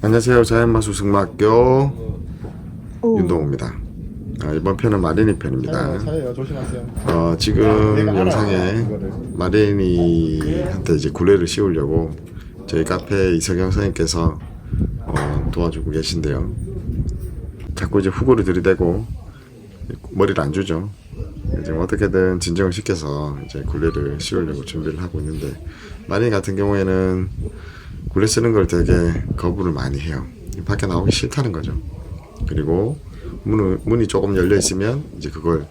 안녕하세요. 자연마수 승마학교 윤동호입니다. 이번 편은 마린이 편입니다. 차예요. 조심하세요. 지금 내가 알아, 영상에 이거를. 마린이한테 이제 굴레를 씌우려고 저희 카페 이석영 선생님께서 도와주고 계신데요. 자꾸 이제 후구를 들이대고 머리를 안 주죠. 지금 어떻게든 진정을 시켜서 이제 굴레를 씌우려고 준비를 하고 있는데, 마린 같은 경우에는 굴레 쓰는 걸 되게 거부를 많이 해요. 밖에 나오기 싫다는 거죠. 그리고 문이 조금 열려 있으면 이제 그걸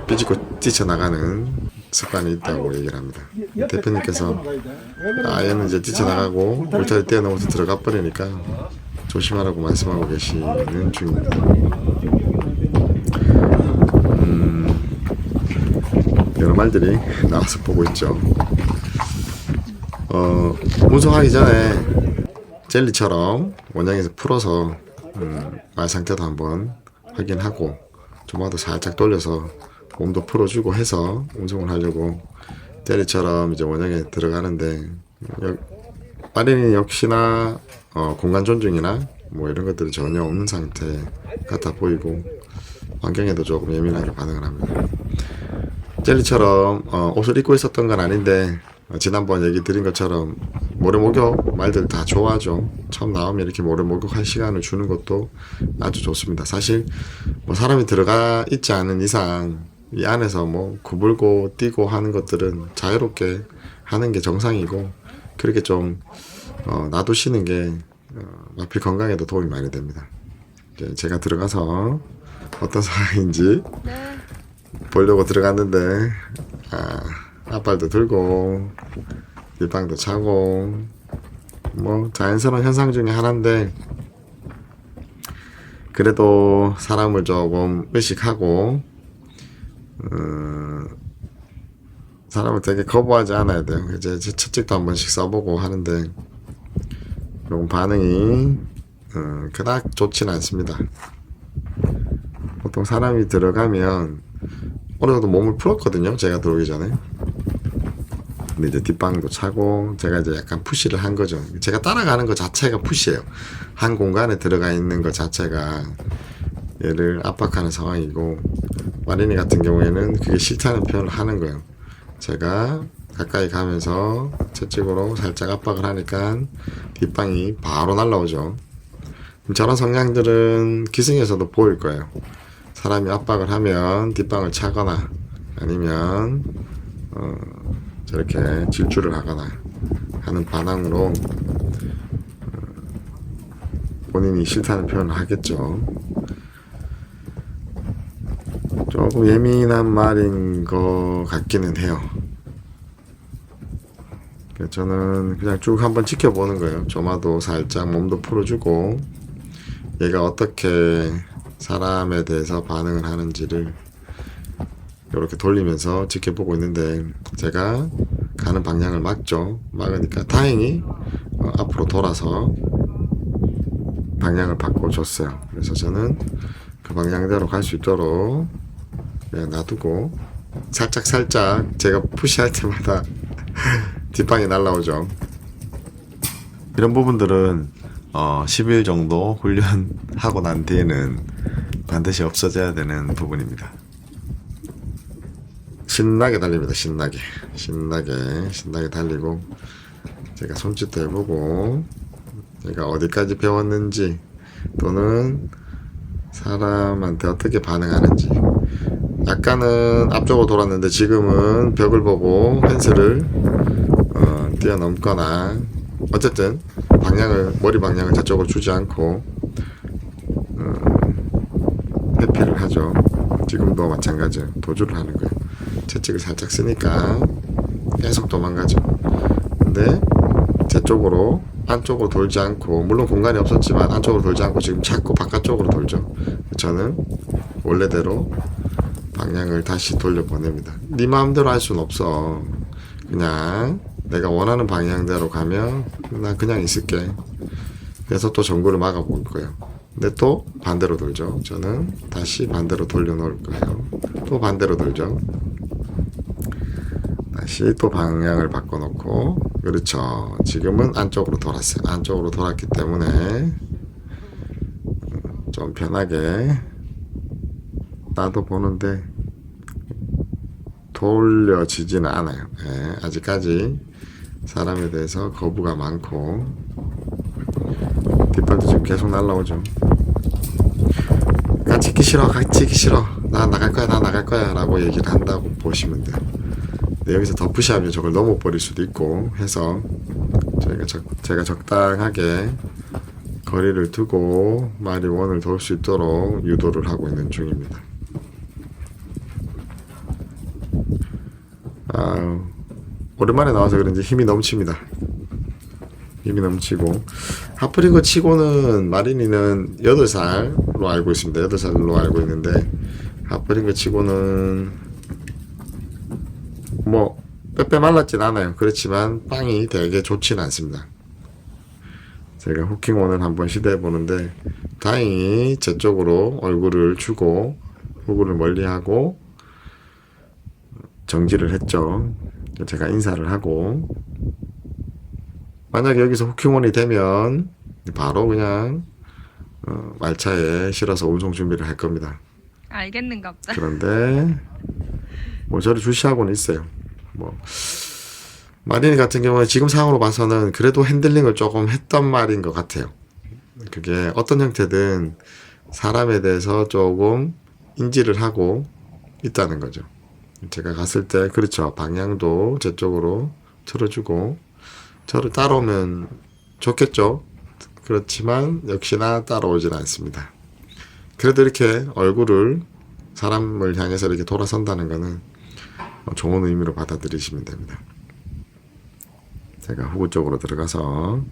삐집고 뛰쳐나가는 습관이 있다고 얘기를 합니다. 대표님께서 얘는 이제 뛰쳐나가고 울타리 뛰어넘어서 들어가 버리니까 조심하라고 말씀하고 계시는 중입니다. 여러 말들이 나와서 보고 있죠. 운송하기 전에 젤리처럼 원장에서 풀어서 말 상태도 한번 확인하고 조마도 살짝 돌려서 몸도 풀어주고 해서 운송을 하려고 젤리처럼 이제 원장에 들어가는데, 마린이 역시나 공간 존중이나 뭐 이런 것들이 전혀 없는 상태 같아 보이고 환경에도 조금 예민하게 반응을 합니다. 젤리처럼 옷을 입고 있었던 건 아닌데, 지난번 얘기 드린 것처럼 모래 목욕 말들 다 좋아하죠. 처음 나오면 이렇게 모래 목욕할 시간을 주는 것도 아주 좋습니다. 사실 뭐 사람이 들어가 있지 않은 이상 이 안에서 뭐 구불고 뛰고 하는 것들은 자유롭게 하는 게 정상이고, 그렇게 좀 놔두시는 게 마필 건강에도 도움이 많이 됩니다. 제가 들어가서 어떤 상황인지 보려고 들어갔는데 앞발도 들고 뒷방도 차고 뭐 자연스러운 현상 중에 하나인데, 그래도 사람을 조금 의식하고 사람을 되게 거부하지 않아야 돼요. 이제 채찍도 한 번씩 써보고 하는데 조금 반응이 그닥 좋지는 않습니다. 보통 사람이 들어가면 어느 정도 몸을 풀었거든요, 제가 들어오기 전에. 근데 이제 뒷방도 차고 제가 이제 약간 푸시를 한 거죠. 제가 따라가는 것 자체가 푸시예요. 한 공간에 들어가 있는 것 자체가 얘를 압박하는 상황이고, 마린이 같은 경우에는 그게 싫다는 표현을 하는 거예요. 제가 가까이 가면서 채찍으로 살짝 압박을 하니까 뒷방이 바로 날라오죠. 저런 성향들은 기승에서도 보일 거예요. 사람이 압박을 하면 뒷방을 차거나 아니면 저렇게 질주를 하거나 하는 반항으로 본인이 싫다는 표현을 하겠죠. 조금 예민한 말인 것 같기는 해요. 저는 그냥 쭉 한번 지켜보는 거예요. 조마도 살짝 몸도 풀어주고 얘가 어떻게 사람에 대해서 반응을 하는지를 이렇게 돌리면서 지켜보고 있는데, 제가 가는 방향을 막으니까 다행히 앞으로 돌아서 방향을 바꿔줬어요. 그래서 저는 그 방향대로 갈 수 있도록 그냥 놔두고 살짝 제가 푸시할 때마다 뒷방이 날라오죠. 이런 부분들은 10일 정도 훈련하고 난 뒤에는 반드시 없어져야 되는 부분입니다. 신나게 달립니다. 신나게 달리고, 제가 손짓도 해보고 제가 어디까지 배웠는지 또는 사람한테 어떻게 반응하는지, 약간은 앞쪽으로 돌았는데 지금은 벽을 보고 펜스를 뛰어넘거나 어쨌든 머리 방향을 저쪽으로 주지 않고 회피를 하죠. 지금도 마찬가지예요. 도주를 하는 거예요. 채찍을 살짝 쓰니까 계속 도망가죠. 근데 제 쪽으로 안쪽으로 돌지 않고, 물론 공간이 없었지만 안쪽으로 돌지 않고 지금 자꾸 바깥쪽으로 돌죠. 저는 원래대로 방향을 다시 돌려보냅니다. 네 마음대로 할 수는 없어. 그냥 내가 원하는 방향대로 가면 난 그냥 있을게. 그래서 또 전구를 막아볼 거예요. 근데 또 반대로 돌죠. 저는 다시 반대로 돌려놓을 거예요. 또 반대로 돌죠. 다시 또 방향을 바꿔놓고, 그렇죠. 지금은 안쪽으로 돌았어요. 안쪽으로 돌았기 때문에 좀 편하게 나도 보는데 돌려지지는 않아요. 예, 아직까지 사람에 대해서 거부가 많고 뒷발도 지금 계속 날라오죠. 같이 있기 싫어, 같이 있기 싫어, 나 나갈 거야, 나 나갈 거야 라고 얘기를 한다고 보시면 돼요. 근데 여기서 더 푸시하면 저걸 넘어버릴 수도 있고 해서 제가 적당하게 거리를 두고 말이 원을 돌 수 있도록 유도를 하고 있는 중입니다. 오랜만에 나와서 그런지 힘이 넘칩니다. 힘이 넘치고, 하프링거 치고는 마린이는 8살로 알고 있습니다. 8살로 알고 있는데 하프링거 치고는 뭐 빼빼 말랐진 않아요. 그렇지만 빵이 되게 좋진 않습니다. 제가 후킹온을 한번 시도해 보는데 다행히 제 쪽으로 얼굴을 주고 후구를 멀리하고 정지를 했죠. 제가 인사를 하고, 만약에 여기서 후킹온이 되면 바로 그냥 말차에 실어서 운송 준비를 할 겁니다. 알겠는가 보다. 그런데 뭐 저를 주시하고는 있어요. 뭐 마린이 같은 경우는 지금 상황으로 봐서는 그래도 핸들링을 조금 했던 말인 것 같아요. 그게 어떤 형태든 사람에 대해서 조금 인지를 하고 있다는 거죠. 제가 갔을 때 그렇죠. 방향도 제 쪽으로 틀어주고 저를 따라오면 좋겠죠. 그렇지만 역시나 따라오지는 않습니다. 그래도 이렇게 얼굴을 사람을 향해서 이렇게 돌아선다는 것은 좋은 의미로 받아들이시면 됩니다. 제가 후구 쪽으로 들어가서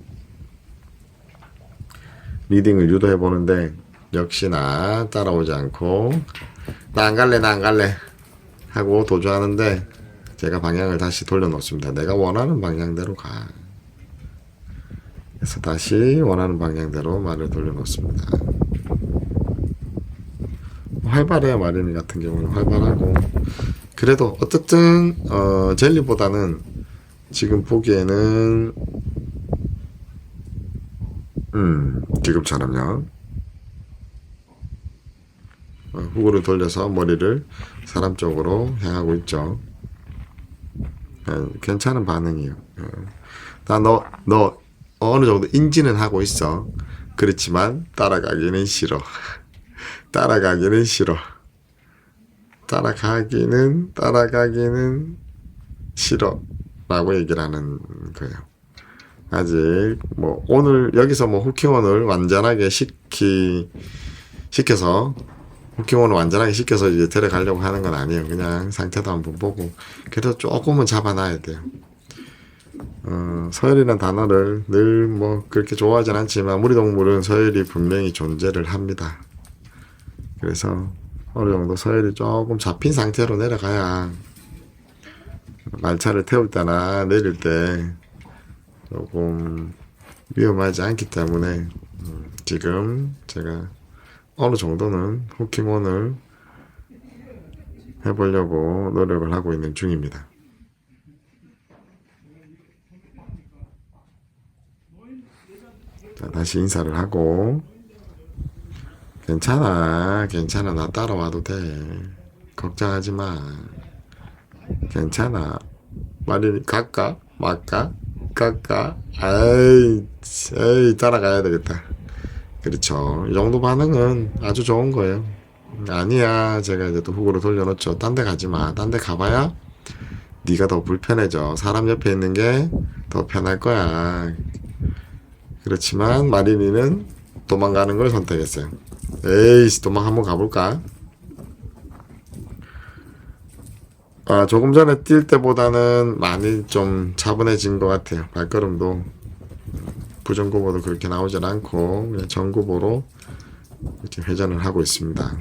리딩을 유도해 보는데 역시나 따라오지 않고 나 안 갈래, 나 안 갈래 하고 도주하는데 제가 방향을 다시 돌려놓습니다. 내가 원하는 방향대로 가. 그래서 다시 원하는 방향대로 말을 돌려놓습니다. 활발해요. 마린이 같은 경우는 활발하고, 그래도 어떻든 젤리보다는 지금 보기에는 지금처럼요. 후구를 돌려서 머리를 사람 쪽으로 향하고 있죠. 괜찮은 반응이에요. 너 어느 정도 인지는 하고 있어. 그렇지만 따라가기는 싫어. 따라가기는 싫어. 따라가기는 싫어. 라고 얘기를 하는 거예요. 아직 뭐 오늘 여기서 뭐 후킹온을 완전하게 시켜서 후킹온을 완전하게 시켜서 이제 데려가려고 하는 건 아니에요. 그냥 상태도 한번 보고 그래도 조금은 잡아놔야 돼요. 서열이라는 단어를 늘 뭐 그렇게 좋아하진 않지만 우리 동물은 서열이 분명히 존재를 합니다. 그래서 어느 정도 서열이 조금 잡힌 상태로 내려가야 말차를 태울 때나 내릴 때 조금 위험하지 않기 때문에 지금 제가 어느 정도는 후킹온을 해보려고 노력을 하고 있는 중입니다. 자, 다시 인사를 하고 괜찮아 나 따라와도 돼. 걱정하지 마. 괜찮아. 말이 갈까 말까 에이 따라가야 되겠다. 그렇죠. 이 정도 반응은 아주 좋은 거예요. 아니야, 제가 이제 또 후구로 돌려놓죠. 딴 데 가지 마. 딴 데 가봐야 네가 더 불편해져. 사람 옆에 있는 게 더 편할 거야. 그렇지만 마린이는 도망가는 걸 선택했어요. 에이씨, 도망 한번 가볼까? 조금 전에 뛸 때보다는 많이 좀 차분해진 것 같아요. 발걸음도 부정구보도 그렇게 나오질 않고 그냥 정구보로 이렇게 회전을 하고 있습니다.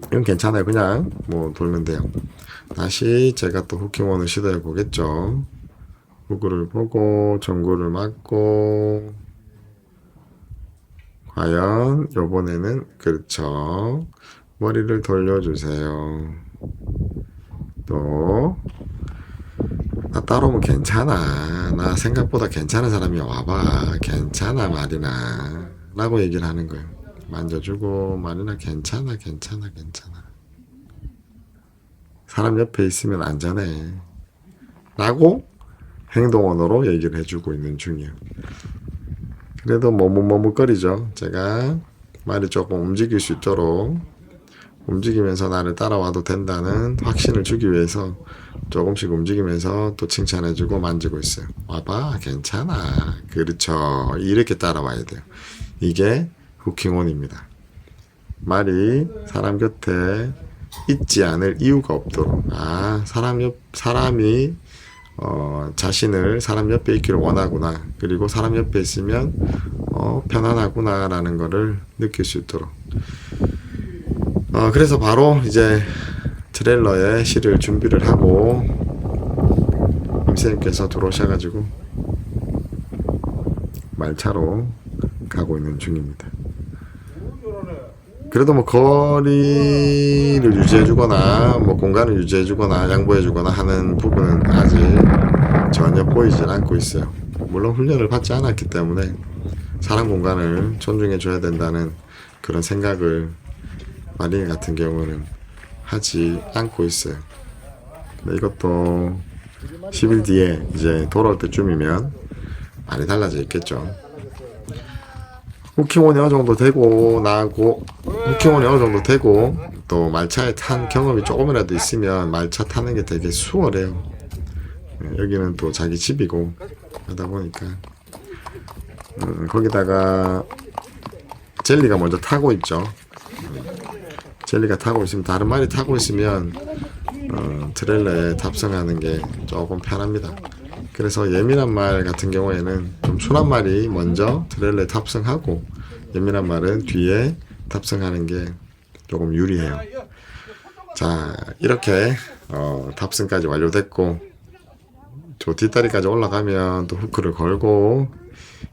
이건 괜찮아요. 그냥 뭐 돌면 돼요. 다시 제가 또 후킹온을 시도해 보겠죠. 후구를 보고 정구를 맞고 과연 요번에는 그렇죠. 머리를 돌려주세요. 또 나 따라오면 괜찮아. 나 생각보다 괜찮은 사람이야. 와봐. 괜찮아, 마리나. 라고 얘기를 하는 거예요. 만져주고, 마리나 괜찮아, 괜찮아, 괜찮아. 사람 옆에 있으면 안전해. 라고 행동 언어로 얘기를 해주고 있는 중이에요. 그래도 머뭇머뭇거리죠. 제가 말이 조금 움직일 수 있도록 움직이면서 나를 따라와도 된다는 확신을 주기 위해서 조금씩 움직이면서 또 칭찬해주고 만지고 있어요. 와봐, 괜찮아. 그렇죠. 이렇게 따라와야 돼요. 이게 후킹온입니다. 말이 사람 곁에 있지 않을 이유가 없도록. 사람이 자신을 사람 옆에 있기를 원하구나. 그리고 사람 옆에 있으면 편안하구나 라는 거를 느낄 수 있도록. 그래서 바로 이제 트레일러에 실을 준비를 하고 임선생님께서 들어오셔가지고 말차로 가고 있는 중입니다. 그래도 뭐 거리를 유지해주거나 뭐 공간을 유지해주거나 양보해주거나 하는 부분은 아직 전혀 보이질 않고 있어요. 물론 훈련을 받지 않았기 때문에 사람 공간을 존중해줘야 된다는 그런 생각을 마린 같은 경우는 하지 않고 있어요. 근데 이것도 10일 뒤에 이제 돌아올 때쯤이면 많이 달라져 있겠죠. 후킹온이 어느 정도 되고 나고 후킹온이 어느 정도 되고 또 말차에 탄 경험이 조금이라도 있으면 말차 타는 게 되게 수월해요. 여기는 또 자기 집이고 하다 보니까 거기다가 젤리가 먼저 타고 있죠. 젤리가 타고 있으면 다른 말이 타고 있으면 트레일러에 탑승하는 게 조금 편합니다. 그래서 예민한 말 같은 경우에는 좀 순한 말이 먼저 트레일러에 탑승하고 예민한 말은 뒤에 탑승하는 게 조금 유리해요. 자, 이렇게 탑승까지 완료됐고 저 뒷다리까지 올라가면 또 후크를 걸고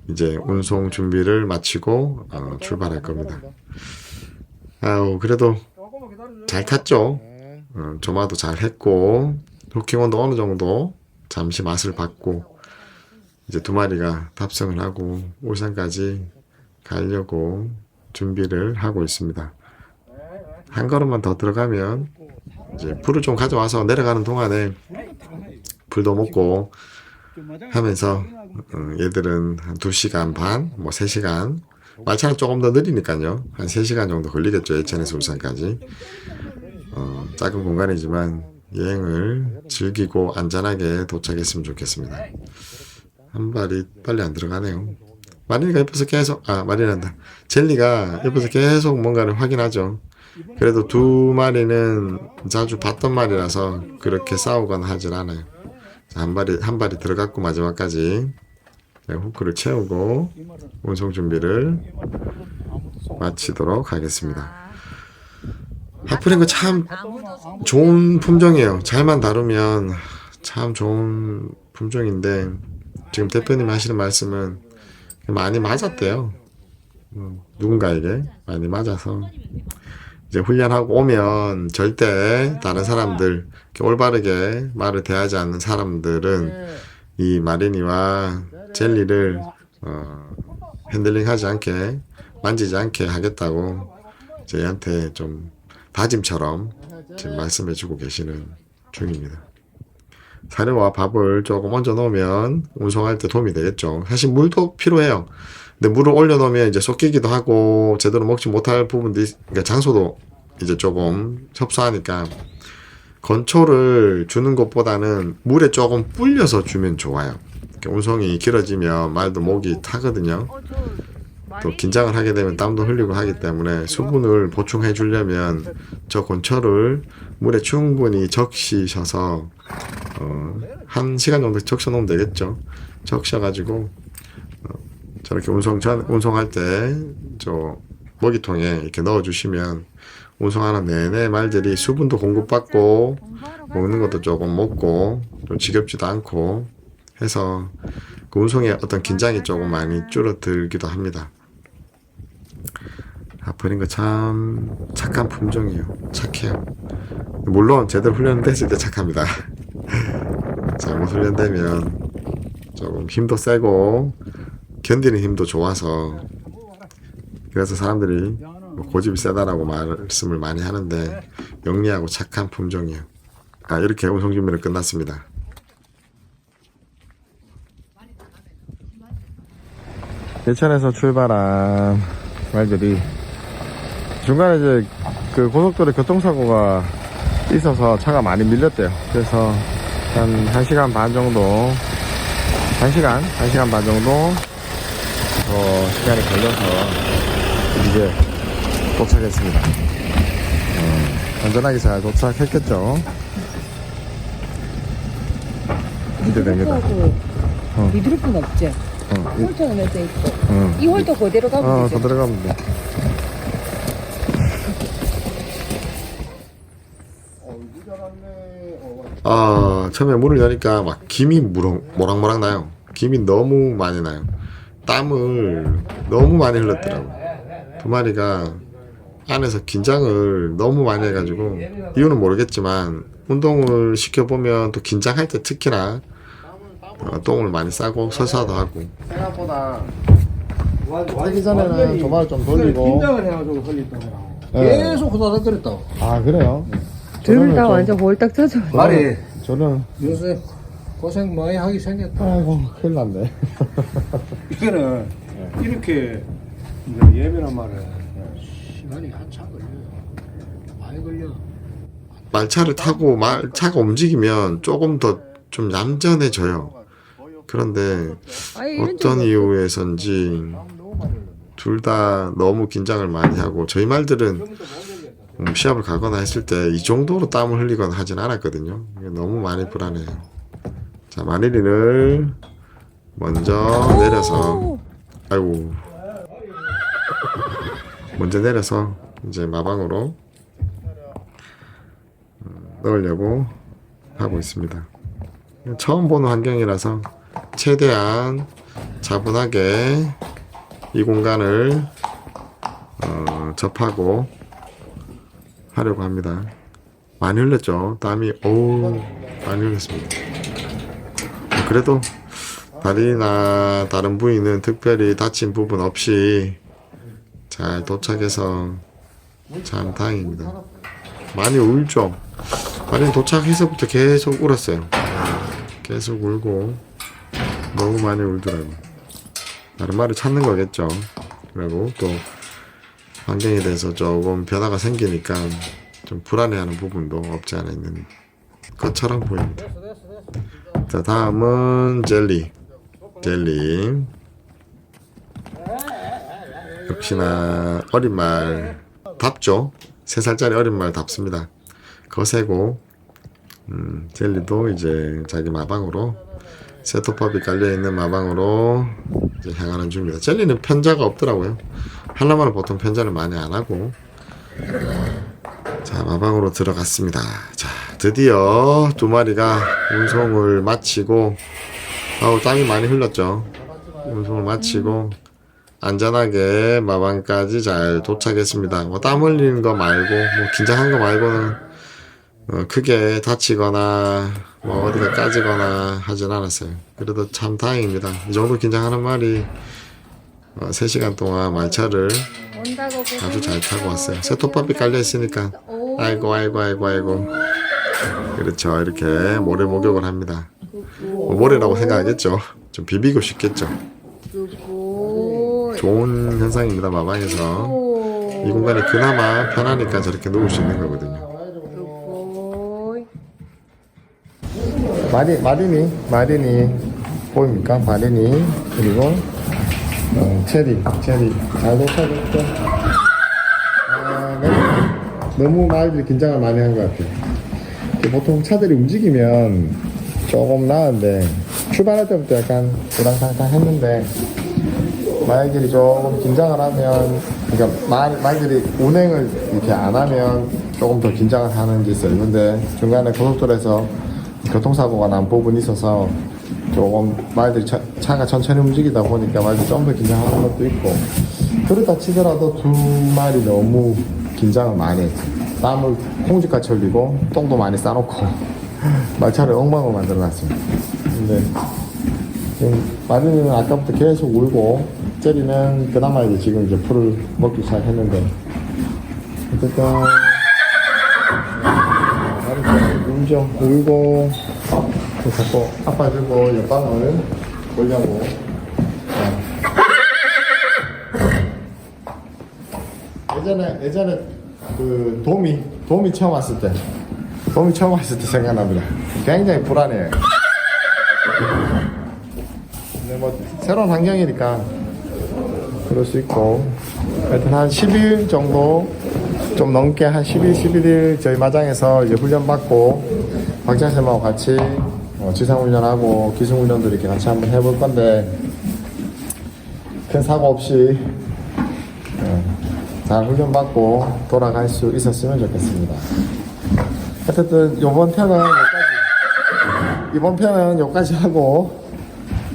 이제 운송 준비를 마치고 출발할 겁니다. 그래도 잘 탔죠. 조마도 잘 했고 후킹온도 어느 정도 잠시 맛을 봤고 이제 두 마리가 탑승을 하고 울산까지 가려고 준비를 하고 있습니다. 한 걸음만 더 들어가면 이제 풀을 좀 가져와서 내려가는 동안에 풀도 먹고 하면서 얘들은 한 2시간 반, 뭐 3시간 말차는 조금 더 느리니까요. 한 3시간 정도 걸리겠죠. 예천에서 울산까지. 작은 공간이지만 여행을 즐기고 안전하게 도착했으면 좋겠습니다. 한 발이 빨리 안 들어가네요. 마린이가 옆에서 계속 마린한다. 젤리가 옆에서 계속 뭔가를 확인하죠. 그래도 두 마리는 자주 봤던 말이라서 그렇게 싸우거나 하질 않아요. 자, 한 발이 들어갔고 마지막까지 후크를 채우고 운송 준비를 마치도록 하겠습니다. 하프링크 참 좋은 품종이에요. 잘만 다루면 참 좋은 품종인데 지금 대표님이 하시는 말씀은 많이 맞았대요. 누군가에게 많이 맞아서 이제 훈련하고 오면 절대 다른 사람들 올바르게 말을 대하지 않는 사람들은 이 마리니와 젤리를 핸들링하지 않게 만지지 않게 하겠다고 저희한테 좀 다짐처럼 지금 말씀해주고 계시는 중입니다. 사료와 밥을 조금 얹어 놓으면 운송할 때 도움이 되겠죠. 사실 물도 필요해요. 근데 물을 올려 놓으면 이제 섞이기도 하고 제대로 먹지 못할 부분도 그러니까 장소도 이제 조금 협소하니까 건초를 주는 것보다는 물에 조금 불려서 주면 좋아요. 운송이 길어지면 말도 목이 타거든요. 또 긴장을 하게 되면 땀도 흘리고 하기 때문에 수분을 보충해 주려면 저 건초를 물에 충분히 적시셔서 1시간 정도 적셔 놓으면 되겠죠. 적셔가지고 저렇게 운송할 때 저 먹이통에 이렇게 넣어 주시면 운송하는 내내 말들이 수분도 공급받고 먹는 것도 조금 먹고 좀 지겹지도 않고 해서 그 운송의 어떤 긴장이 조금 많이 줄어들기도 합니다. 하프링크 참 착한 품종이에요. 착해요. 물론 제대로 훈련을 했을 때 착합니다. 잘못 훈련되면 조금 힘도 세고 견디는 힘도 좋아서 그래서 사람들이 뭐 고집이 세다라고 말씀을 많이 하는데 영리하고 착한 품종이에요. 이렇게 운송 준비는 끝났습니다. 예천에서 출발한 말들이 중간에 이제 그 고속도로 교통사고가 있어서 차가 많이 밀렸대요. 그래서 한 1시간 반 정도 1시간 반 정도 시간이 걸려서 이제 도착했습니다. 안전하게 잘 도착했겠죠. 기대됩니다. 미드루프는 없지? 홀터는 몇 대 있고 이 홀터 그대로 가면 되죠? 그대로 가면 돼. 처음에 문을 여니까 막 김이 모락모락 나요. 김이 너무 많이 나요. 땀을 너무 많이 흘렸더라고. 두 마리가 안에서 긴장을 너무 많이 해가지고 이유는 모르겠지만 운동을 시켜보면 또 긴장할 때 특히나 똥을 많이 싸고 설사도 하고. 생각보다 하기 전에는 조마를 좀 돌리고 긴장을 해가지고 흘렸다고. 계속 후다닥거렸다고. 아 그래요? 둘 다 완전 볼딱 쳐져. 말이 저는 요새 고생 많이 하기 생겼다. 아이고 큰일 났네. 이거는 이렇게 이제 예민한 말은 시간이 한참 걸려요. 많이 걸려. 말차를 타고 차가 움직이면 조금 더 좀 얌전해져요. 그런데 어떤 이유에선지 둘 다 너무 긴장을 많이 하고 저희 말들은 시합을 가거나 했을 때 이 정도로 땀을 흘리거나 하진 않았거든요. 너무 많이 불안해요. 자, 마리리를 먼저 내려서 아이고 먼저 내려서 이제 마방으로 넣으려고 하고 있습니다. 처음 보는 환경이라서 최대한 차분하게 이 공간을 접하고 하려고 합니다. 많이 흘렸죠. 땀이 많이 흘렸습니다. 그래도 다리나 다른 부위는 특별히 다친 부분 없이 잘 도착해서 참 다행입니다. 많이 울죠. 많이 도착해서부터 계속 울었어요. 계속 울고 너무 많이 울더라고요. 다른 말을 찾는 거겠죠. 그리고 또 환경에 대해서 조금 변화가 생기니까 좀 불안해하는 부분도 없지 않아 있는 것처럼 보입니다. 자, 다음은 젤리. 역시나 어린 말 답죠. 3살짜리 어린 말 답습니다. 거세고 젤리도 이제 자기 마방으로 세토팝이 깔려있는 마방으로 이제 향하는 중입니다. 젤리는 편자가 없더라고요. 하려면 보통 편자를 많이 안하고. 자, 마방으로 들어갔습니다. 자, 드디어 두 마리가 운송을 마치고 땀이 많이 흘렀죠. 운송을 마치고 안전하게 마방까지 잘 도착했습니다. 뭐 땀 흘리는 거 말고 긴장한 거 말고는 크게 다치거나 어디가 까지거나 하진 않았어요. 그래도 참 다행입니다. 이 정도 긴장하는 말이 3시간 동안 말차를 아주 잘 타고 왔어요. 세톱밥이 깔려 있으니까 아이고 그렇죠. 이렇게 모래 목욕을 합니다. 모래라고 생각하겠죠. 좀 비비고 싶겠죠. 좋은 현상입니다. 마방에서 이 공간이 그나마 편하니까 저렇게 누울 수 있는 거거든요. 마리니 보입니까? 마리니 그리고 체리 잘 도착했죠. 너무 말들이 긴장을 많이 한 것 같아요. 보통 차들이 움직이면 조금 나은데 출발할 때부터 약간 우당탕탕 했는데 말들이 조금 긴장을 하면, 그러니까 말들이 운행을 이렇게 안 하면 조금 더 긴장을 하는 게 있어요. 근데 중간에 고속도로에서 교통사고가 난 부분이 있어서 조금 말들이 차가 천천히 움직이다 보니까 말들이 좀 더 긴장하는 것도 있고, 그렇다 치더라도 두 마리 너무 긴장을 많이 했죠. 땀을 콩쥐같이 흘리고 똥도 많이 싸놓고 말차를 엉망으로 만들어놨습니다. 네. 지금 마린이는 아까부터 계속 울고, 젤리는 그나마 이제 지금 이제 풀을 먹기 시작했는데, 어쨌든, 마린이 울죠. 울고, 자꾸 아빠 주고 옆방을 보려고. 예전에 그 도미 처음 왔을 때 생각납니다. 굉장히 불안해요. 근데 뭐 새로운 환경이니까 그럴 수 있고, 하여튼 한 10일 정도 좀 넘게 한 10일, 11일 저희 마장에서 이제 훈련 받고 박찬 쌤하고 같이 지상훈련하고 기승훈련들 이렇게 같이 한번 해볼 건데, 큰 사고 없이 잘 훈련받고 돌아갈 수 있었으면 좋겠습니다. 어쨌든 이번 편은 여기까지 하고,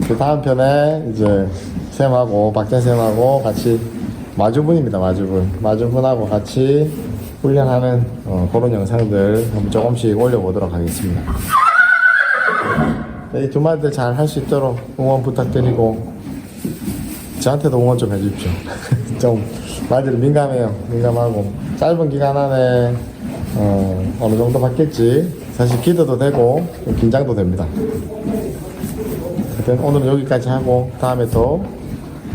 그 다음 편에 이제 쌤하고 박찬 쌤하고 같이 마주분입니다. 마주분하고 같이 훈련하는 그런 영상들 한번 조금씩 올려보도록 하겠습니다. 이 두 마리들 잘 할 수 있도록 응원 부탁드리고, 저한테도 응원 좀 해주십시오. 좀 말들이 민감하고 짧은 기간 안에 어느 정도 받겠지. 사실 기대도 되고 좀 긴장도 됩니다. 하여튼 오늘은 여기까지 하고 다음에 또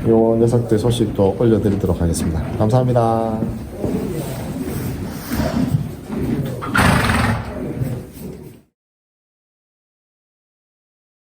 요 녀석들 소식도 올려드리도록 하겠습니다. 감사합니다.